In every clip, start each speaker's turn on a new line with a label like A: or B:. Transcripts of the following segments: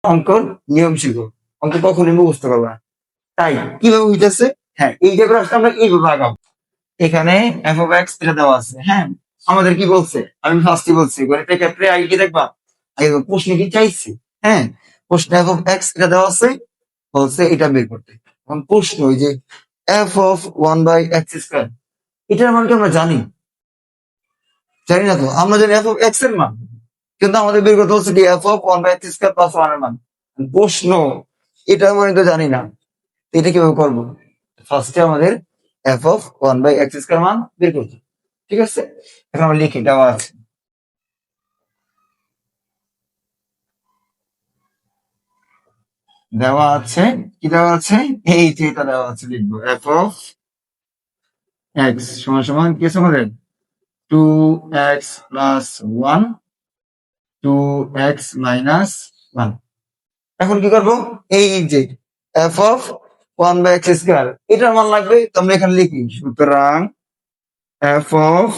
A: অঙ্কর নিয়ম শিখো, অঙ্ক কখনই মুখস্থ করবে না। তাই কিভাবে হইতেছে, হ্যাঁ এই যে আসলে আমরা এইভাবে আগাবো। এখানে এফ অফ এক্স এটা দেওয়া আছে, হ্যাঁ আমাদের কি বলছে, আমি ফার্স্টই বলছি গণিতের ক্ষেত্রে আগে কি দেখবা, আগে প্রশ্নে কি চাইছি, হ্যাঁ প্রশ্নে এফ অফ এক্স এটা দেওয়া আছে, বলছে এটা বের করতে। এখন প্রশ্ন ওই যে এফ অফ 1/x², এটার মান কি আমরা জানি? জানি না তো, আমরা জানি এফ অফ এক্স এর মান, কিন্তু আমাদের বের করতে হচ্ছে কি এফ অফ 1/x² + 1 এর মান। প্রশ্ন এটার মানে তো জানি না, তো এটা কিভাবে করবো? ফার্স্টে আমাদের এফ অফ 1/x² মান বের করতে হবে। ঠিক আছে, এখন আমরা লিখি, দেওয়া আছে, দেওয়া আছে কি দেওয়া আছে, এই যে এটা দেওয়া আছে, লিখবো এফ অফ এক্স সমান সমান কি আছে আমাদের 2x+1 2x - 1। এখন কি করবো, এই যে এফ অফ 1/x², এটার মান লাগবে, তো আমরা এখানে লিখি, সুতরাং এফ অফ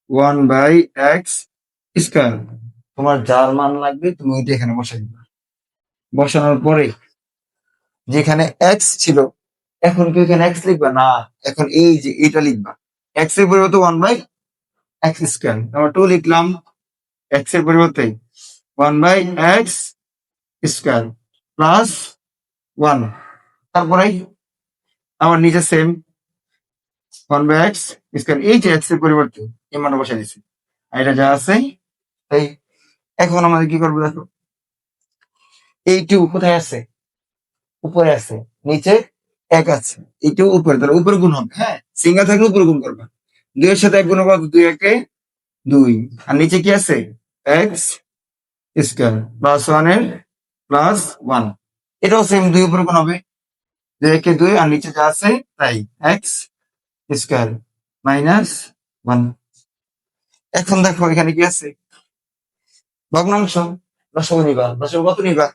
A: 1/x², তোমার যার মান লাগবে তুমি ওইটা এখানে বসাই দিবা। বসানোর পরে যেখানে এক্স ছিল, এখন কি এখানে এক্স লিখবা না, এখন এই যে এটা লিখবা, এক্স এর পরিবর্তে 1/x², আমরা 2 লিখলাম, এক্স এর পরিবর্তে 1/x² প্লাস 1, তারপরে আমার নিচে সেম 1/x², এই যে এক্স এর পরিবর্তে এই মানটা বসাই দিচ্ছি, আর এটা যা আছে তাই। এখন আমাদের কি করবো দেখো, এই 2 কোথায় আছে, উপরে আছে, নিচে এক আছে, এইটু উপরে, তাহলে উপরে গুণ হবে, হ্যাঁ সিঙ্গেল থাকলে উপরে গুণ করবা, 2 এর সাথে 1 গুণ কত, 2 একে 2, আর নিচে কি আছে x² প্লাস 1 এর প্লাস 1, এটাও সেম 2 উপরে গুণ হবে, 2 একে 2, আর নিচে যা আছে তাই x² মাইনাস 1। এখন দেখো এখানে কি আছে, ভগ্নাংশ, দশমিক নিবা, দশমিক কত নিবা,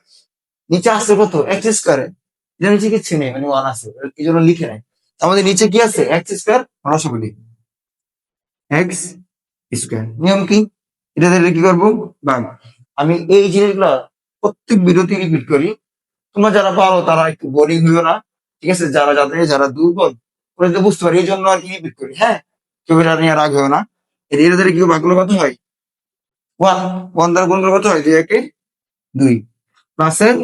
A: নিচে আছে কত x², এটা নিচে কিচ্ছু নেই, মানে 1 আছে, এই জন্য লিখে নাই। আমাদের নিচে কি আছে x², রসগুলি x², নিয়ম কি, এটা দিলে কি করবো ভাগ। আমি এই জিনিসগুলো প্রত্যেক ভিডিওতে রিপিট করি, তোমরা যারা পারো তারা একটু বোরিং হইও না, ঠিক আছে, যারা দুর্বল ওরা তো বুঝতে পারি, এই জন্য আর কি রিপিট করি, হ্যাঁ কেউ এটা নিয়ে রাগ হয়েও না। এটা ধরে কি ভাগগুলো কত হয়, 1, 1 দ্বারা গুণ করলে কত হয়, 2 একে 2, প্লাসের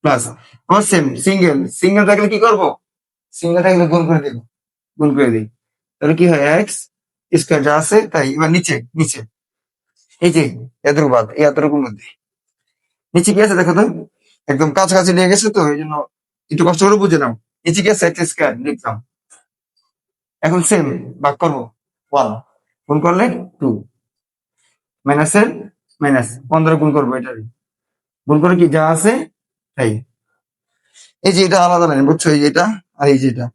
A: প্লাস, আমার সেম সিঙ্গেল, সিঙ্গেল থাকলে কি করবো, সিঙ্গেল থাকলে গুণ করে দিব, গুণ করে দিই, তাহলে কি হয় x² যা আছে তাই। এবার নিচে নিচে এই যে এতটুকু বাদ, এই এতটুকুর মধ্যে নিচে কি আছে দেখো তো, একদম কাছাকাছি নিয়ে গেছে তো এই জন্য একটু কষ্ট করে বুঝে নাও, নিচে কি আছে x² লিখলাম। এখন সেম ভাগ করবো, 1 গুণ করলে 2, মাইনাসের মাইনাস 15 গুণ করবো, এটারই গুণ করে কি যা আছে তাই। এই যে এটা আলাদা লাইন বুঝছো, এই যে এটা আর এই যে এটা,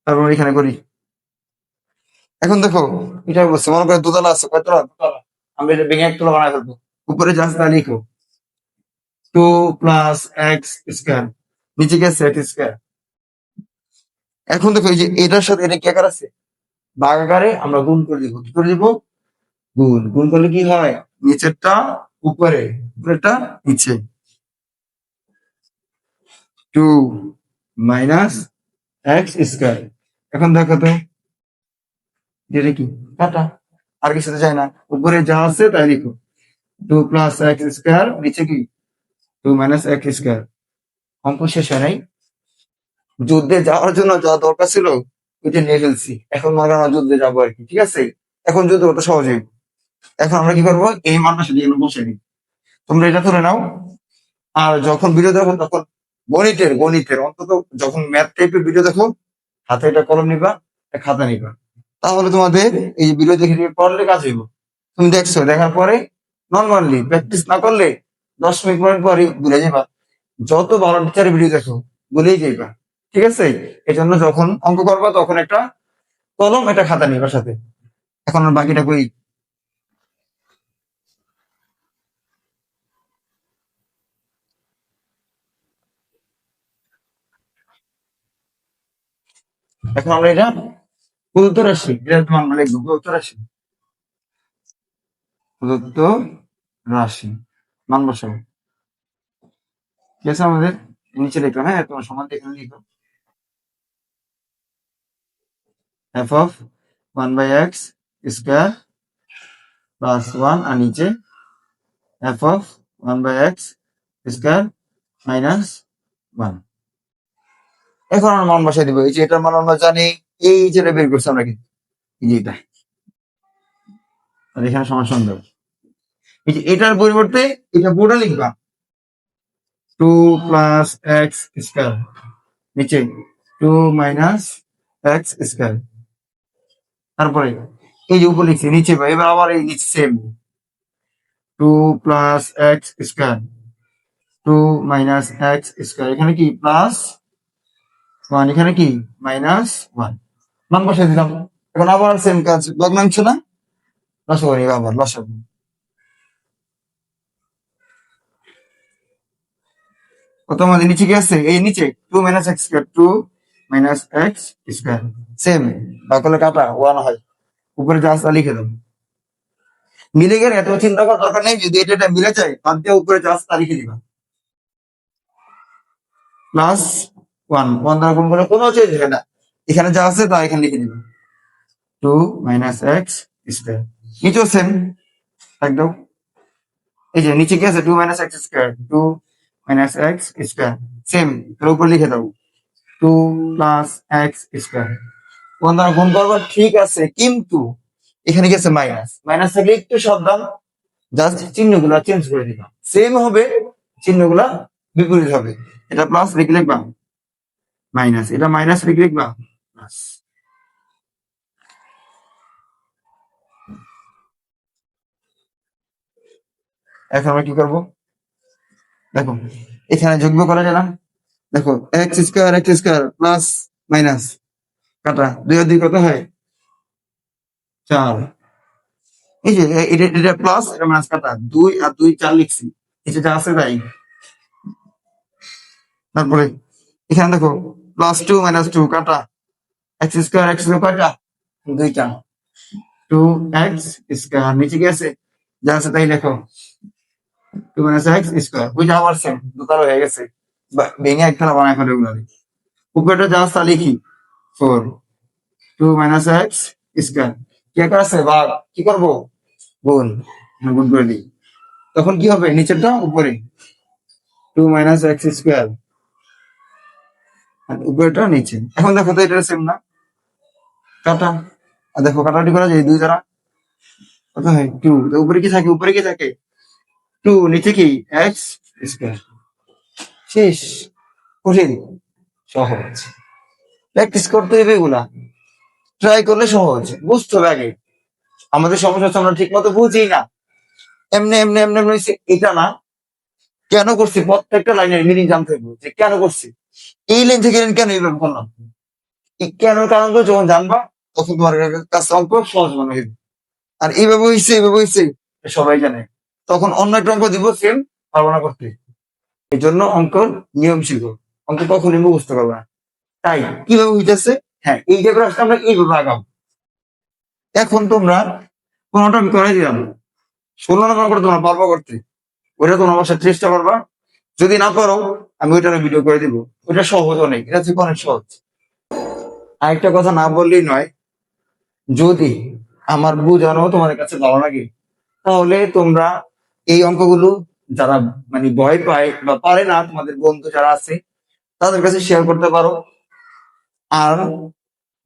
A: তারপর এখানে করি। এখন দেখো এটা বলছে, মনে করে দোতলা আছে, কয়তলা, দোতলা, আমরা এটা ভেঙে একতলা বানায় ফেলবো, উপরে যা আছে তা লিখো 2 + x², নিচে গেছে x²। এখন দেখো এই যে এটার সাথে এটা কি আকার আছে, ভাগ আকারে, আমরা গুণ করে দিব, কি করে দিব, গুণ, গুণ করলে কি হয়, নিচেরটা উপরে, উপরেরটা নিচে, 2 - x²। এখন দেখো তো এটা কি, কাটা, আর কিছু তো যায় না, উপরে যা আছে তাই লিখো, 2 + x², নিচে কি 2 - x²। অঙ্ক শেষ হয় নাই, যুদ্ধে যাওয়ার জন্য যা দরকার ছিল ওইটা নিয়ে ফেলছি, এখন মনে হয় যুদ্ধে যাবো আর কি, ঠিক আছে, এখন যুদ্ধ কত সহজ হইব। এখন আমরা কি করবো, এই মানটা সাথে এগুলো বসে নিই, তোমরা এটা ধরে নাও। আর যখন ভিডিও দেখো তখন গণিতের গণিতের অন্তত যখন ম্যাথ টাইপের ভিডিও দেখো, হাতে একটা কলম নিবা, একটা খাতা নিবা, তাহলে তোমাদের এই ভিডিও দেখে দেখে পড়লে কাজ হইব। তুমি দেখছো, দেখার পরে নর্মালি প্র্যাকটিস না করলে 10 মিনিট পর পরই ভুলে যাবা, যত ভালো টিচারের ভিডিও দেখো ভুলেই যাইবা, ঠিক আছে। এই জন্য যখন অঙ্ক করবা তখন একটা কলম একটা খাতা নিবা সাথে। এখন আর বাকিটা কই, এখন আমরা এটা প্রদত্ত রাশি, এটা তোমার মানে লিখবো প্রদত্ত রাশি, প্রদত্ত রাশি মান বসাবো। ঠিক আছে, আমাদের নিচে লিখলাম, হ্যাঁ তোমার সমান এখানে লিখো F of 1/x square plus 1 আর নিচে F of 1/x square minus 1। এখন আমরা মান বসাই দিব, এই যে এটার মান আমরা জানি, এই যেটা বের করছি আমরা কিন্তু এই যে এটা, আর এখানে সমান দেবো। এই যে এটার পরিবর্তে এটা পুরোটা লিখবা 2 প্লাস এক্স স্কোয়ার, নিচে 2 মাইনাস এক্স স্কোয়ার, তারপরে এই যে উপর লিখছি নিচে, বা এবার আবার এই নিচে same 2 plus x square, 2 minus x square, এখানে কি প্লাস 1, এখানে কি মাইনাস 1, মান বসাই দিলাম। এখন আবার সেম কাজ, ভগ্নাংশ না, লসাগু করি আবার লসাগু। কত আমাদের নিচে কি আছে, এই নিচে 2 minus x square, 2 minus x square, same ভাগ করলে কাটা 1 হয়, উপরে যা আছে তা লিখে দাও। মিলে গেলে এত চিন্তা করার দরকার নেই, যদি এটা মিলে যায় বাদ দিয়ে উপরে যা আছে তা লিখে দিবা। প্লাস 1 দ্বারা গুণ করলে কোনো চেঞ্জ হয় না, এখানে যা আছে তা এখানে লিখে দিবা, 2 মাইনাস এক্স স্কোয়ার, নিচেও সেম একদম। এই যে নিচে কি আছে 2 minus x square, 2 minus x square, same এর উপর লিখে দাও 2 প্লাস এক্স স্কোয়ার। 1 দ্বারা গুণ করবো ঠিক আছে, কিন্তু এখানে গেছে মাইনাস, মাইনাস থাকলে একটু সাবধান, জাস্ট চিহ্নগুলা চেঞ্জ করে দিবা, সেম হবে চিহ্নগুলা বিপরীত হবে। এটা প্লাস লিখে লিখবা মাইনাস, এটা মাইনাস লিখে লিখবা প্লাস। এখন আমরা কি করবো দেখো, এখানে যোগ্য করা যায় না, দেখো এক্স স্কোয়ার প্লাস মাইনাস কাটা 2 আর 2 কত হয় 4, এই যে এটা প্লাস এটা মাইনাস কাটা 2 আর 2 4 লিখছি, এটা যা আছে তাই। তারপরে এখানে দেখো প্লাস 2 মাইনাস 2 কাটা এক্স স্কোয়ার কয়টা 2টা, 2 এক্স স্কোয়ার, নিচে কি আছে যা আছে তাই লেখো 2 মাইনাস এক্স স্কোয়ার, ওই যে আবার সেম দুতারা হয়ে গেছে, ভেঙে একখানা বানায় ফেলে ওগুলো, উপরেটা যা আছে তা লিখি 4, 2 মাইনাস এক্স স্কোয়ার, কি একটা আছে বা কি করবো গুণ, গুণ করে দিই, তখন কি হবে নিচেরটা উপরে 2 মাইনাস এক্স স্কোয়ার, উপরেটা নিচে। এখন দেখো তো এটা সেম না, কাটা, আর দেখো কাটাকাটি করা যায় 2 দ্বারা, কত হয় 2, উপরে কি থাকে, উপরে কি থাকে 2, নিচে কি এক্স স্কোয়ার, শেষ। কঠিন সহজ, প্র্যাকটিস করতে হবে, এগুলা ট্রাই করলে সহজ, বুঝতে হবে আগে। আমাদের সমস্যা হচ্ছে আমরা ঠিক মতো বুঝি না, এমনি এমনি এমনি এমনি হইছে, এটা না কেন করছি, প্রত্যেকটা লাইনের মিনিং জানতে হবে যে কেন করছি, এই লাইন থেকে এই লাইন কেন এইভাবে করলাম, এই কেন কারণগুলো যখন জানবা তখন তোমার কাছে অঙ্ক সহজ মনে হবে। আর এইভাবে হইছে সবাই জানে, তখন অন্য একটা অঙ্ক দিব সেম, পারবো না করতে। এই জন্য অঙ্কর নিয়ম শিখো, অঙ্ক কখনই মুখস্থ করবে না। তাই কিভাবে হইতেছে, হ্যাঁ এই টাইপের আসলে আমরা এইভাবে আগাম। এখন তোমরা কোনটা আমি করাই দিলাম, 16 নম্বর করে তোমরা পারবো করতে, ওইটা তোমার বাসায় চেষ্টা করবা, যদি না পারো আমি ওইটার ভিডিও করে দিব, ওইটা সহজ অনেক, এটা থেকে অনেক সহজ। আরেকটা কথা না বললেই নয়, যদি আমার বোঝানো তোমাদের কাছে ভালো লাগে তাহলে তোমরা এই অঙ্কগুলো যারা মানে ভয় পায় বা পারে না, তোমাদের বন্ধু যারা আছে তাদের কাছে শেয়ার করতে পারো। আর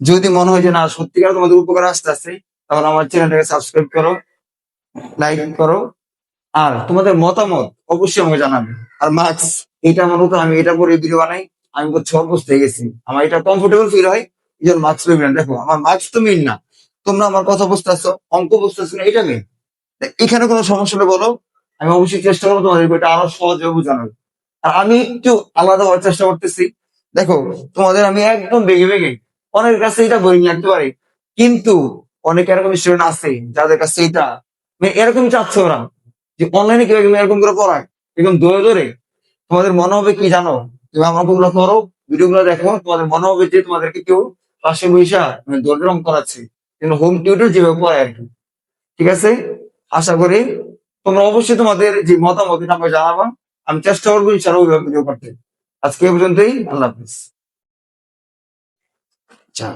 A: যদি মনে হয় যে না সত্যিকার তোমাদের উপকার আসতে আসছে, তাহলে আমার চ্যানেলটাকে সাবস্ক্রাইব করো, লাইক করো, আর তোমাদের মতামত অবশ্যই আমাকে জানাবে। আর মার্কস, এটা আমার মতো, আমি এটা পরে ভিডিও বানাই, আমি বুঝছি অভ্যস্ত হয়ে গেছি, আমার এটা কমফোর্টেবল ফিল হয়, এই জন্য মার্কস পেবে না। দেখো আমার মার্কস তো মেইন না, তোমরা আমার কথা বুঝতেছো, অঙ্ক বুঝতেছো না, এটা মেইন। এখানে কোনো সমস্যা হলে বলো, আমি অবশ্যই চেষ্টা করবো তোমাদের এটা আরো সহজে বোঝানোর। আর আমি একটু আলাদা হওয়ার চেষ্টা করতেছি, দেখো তোমাদের আমি একদম বেগে বেগে, অনেকের কাছে এটা বোরিং লাগতে পারে, কিন্তু অনেক এরকম স্টুডেন্ট আছে যাদের কাছে এটা মানে এরকম চাচ্ছে ওরা, যে অনলাইনে কেউ এরকম করে পড়ায় একদম ধরে ধরে, তোমাদের মনে হবে কি জানো, তুমি আমার গুলো করো, ভিডিও গুলো দেখো, তোমাদের মনে হবে যে তোমাদেরকে কেউ পাশে বৈশা মানে ধরে রং করাচ্ছে, কিন্তু হোম টিউটর যেভাবে পড়ায় আর কি। ঠিক আছে, আশা করি তোমরা অবশ্যই তোমাদের যে মতামত এটা আমাকে জানাবা। আমি চেষ্টা করবো ইনশাআল্লাহ ওইভাবে ভিডিও করতে। আজকে এই পর্যন্তই, আল্লাহ হাফিজ। আচ্ছা।